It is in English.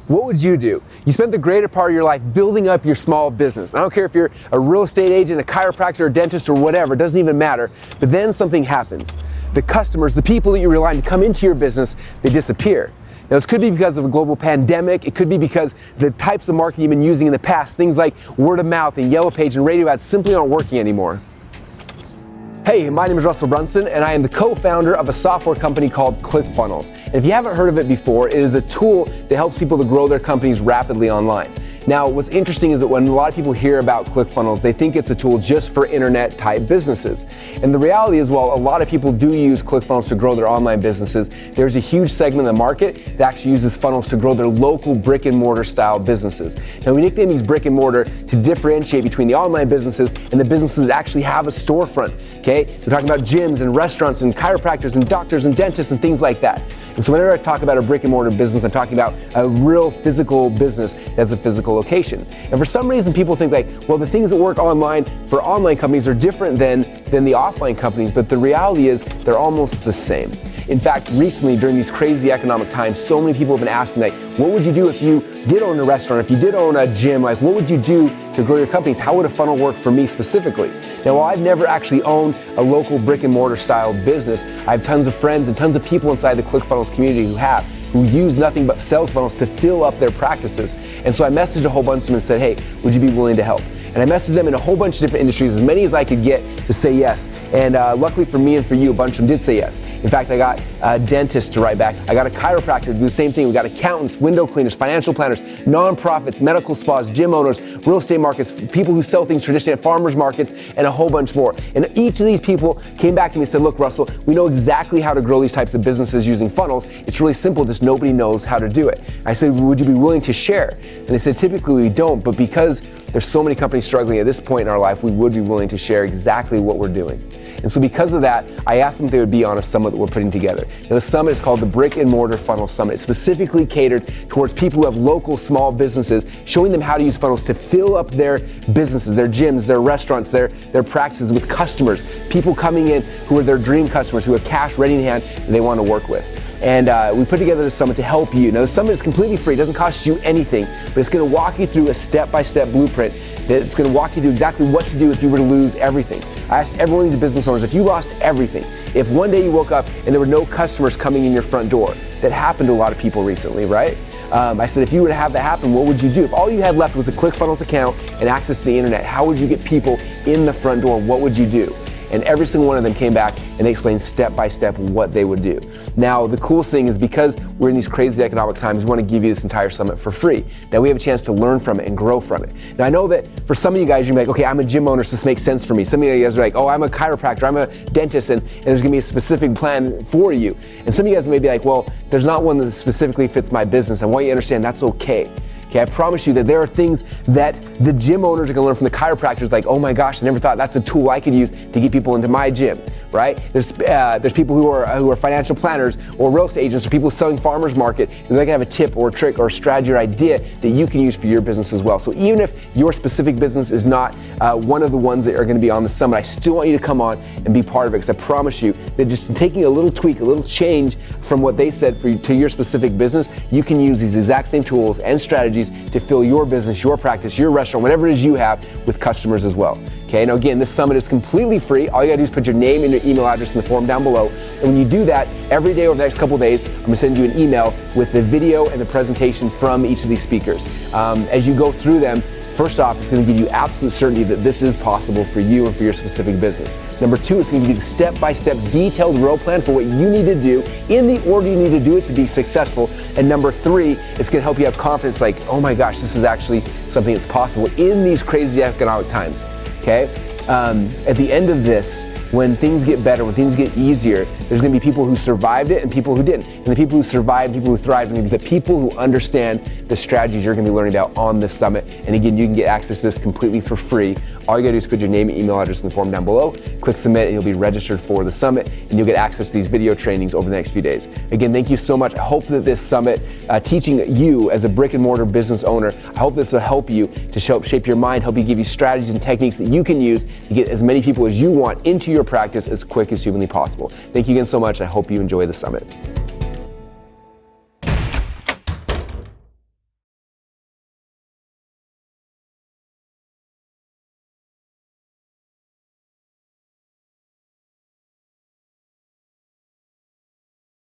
What would you do? You spent the greater part of your life building up your small business. I don't care if you're a real estate agent, a chiropractor, a dentist, or whatever, it doesn't even matter. But then something happens. The customers, the people that you rely on to come into your business, they disappear. Now, this could be because of a global pandemic. It could be because the types of marketing you've been using in the past, things like word of mouth and yellow page and radio ads simply aren't working anymore. Hey, my name is Brunson, and I am the co-founder of a software company called ClickFunnels. And if you haven't heard of it before, it is a tool that helps people to grow their companies rapidly online. Now, what's interesting is that when a lot of people hear about ClickFunnels, they think it's a tool just for internet type businesses. And the reality is, while a lot of people do use ClickFunnels to grow their online businesses, there's a huge segment of the market that actually uses funnels to grow their local brick and mortar style businesses. Now, we nickname these brick and mortar to differentiate between the online businesses and the businesses that actually have a storefront, okay? We're talking about gyms and restaurants and chiropractors and doctors and dentists and things like that. And so whenever I talk about a brick and mortar business, I'm talking about a real physical business that has a physical location. And for some reason, people think like, well, the things that work online for online companies are different than the offline companies, but the reality is they're almost the same. In fact, recently during these crazy economic times, so many people have been asking like, what would you do if you did own a restaurant, if you did own a gym, like what would you do to grow your companies? How would a funnel work for me specifically? Now, while I've never actually owned a local brick and mortar style business, I have tons of friends and tons of people inside the ClickFunnels community who use nothing but sales funnels to fill up their practices. And so I messaged a whole bunch of them and said, hey, would you be willing to help? And I messaged them in a whole bunch of different industries, as many as I could get to say yes. And luckily for me and for you, a bunch of them did say yes. In fact, I got a dentist to write back. I got a chiropractor to do the same thing. We got accountants, window cleaners, financial planners, nonprofits, medical spas, gym owners, real estate markets, people who sell things traditionally at farmers markets, and a whole bunch more. And each of these people came back to me and said, look, Russell, we know exactly how to grow these types of businesses using funnels. It's really simple, just nobody knows how to do it. I said, would you be willing to share? And they said, typically we don't, but because there's so many companies struggling at this point in our life, we would be willing to share exactly what we're doing. And so because of that, I asked them if they would be on a summit that we're putting together. Now, the summit is called the Brick and Mortar Funnel Summit. It's specifically catered towards people who have local small businesses, showing them how to use funnels to fill up their businesses, their gyms, their restaurants, their practices with customers, people coming in who are their dream customers, who have cash ready in hand that they want to work with. And we put together the summit to help you. Now, the summit is completely free. It doesn't cost you anything, but it's going to walk you through a step-by-step blueprint that's going to walk you through exactly what to do if you were to lose everything. I asked every one of these business owners, if you lost everything, if one day you woke up and there were no customers coming in your front door, that happened to a lot of people recently, right? I said, if you were to have that happen, what would you do? If all you had left was a ClickFunnels account and access to the internet, how would you get people in the front door? What would you do? And every single one of them came back and they explained step by step what they would do. Now, the coolest thing is because we're in these crazy economic times, we want to give you this entire summit for free. That we have a chance to learn from it and grow from it. Now, I know that for some of you guys, you're like, okay, I'm a gym owner, so this makes sense for me. Some of you guys are like, oh, I'm a chiropractor, I'm a dentist, and there's going to be a specific plan for you. And some of you guys may be like, well, there's not one that specifically fits my business. I want you to understand that's okay. Okay, I promise you that there are things that the gym owners are going to learn from the chiropractors, like, oh my gosh, I never thought that's a tool I could use to get people into my gym, right? There's people who are financial planners or real estate agents or people selling farmers market, and they can have a tip or a trick or a strategy or idea that you can use for your business as well. So even if your specific business is not one of the ones that are going to be on the summit, I still want you to come on and be part of it, because I promise you that just taking a little tweak, a little change from what they said to your specific business, you can use these exact same tools and strategies to fill your business, your practice, your restaurant, whatever it is you have, with customers as well. Okay, now again, this summit is completely free. All you gotta do is put your name and your email address in the form down below. And when you do that, every day over the next couple of days, I'm gonna send you an email with the video and the presentation from each of these speakers. As you go through them, first off, it's going to give you absolute certainty that this is possible for you and for your specific business. Number two, it's going to give you the step-by-step detailed road plan for what you need to do in the order you need to do it to be successful. And number three, it's going to help you have confidence like, oh my gosh, this is actually something that's possible in these crazy economic times, okay? At the end of this, when things get better, when things get easier, there's going to be people who survived it and people who didn't. And the people who survived, people who thrived, are going to be the people who understand the strategies you're going to be learning about on this summit. And again, you can get access to this completely for free. All you got to do is put your name and email address in the form down below, click submit, and you'll be registered for the summit, and you'll get access to these video trainings over the next few days. Again, thank you so much. I hope that this summit, teaching you as a brick and mortar business owner, I hope this will help you to shape your mind, help you give you strategies and techniques that you can use to get as many people as you want into your practice as quick as humanly possible. Thank you again so much. I hope you enjoy the summit.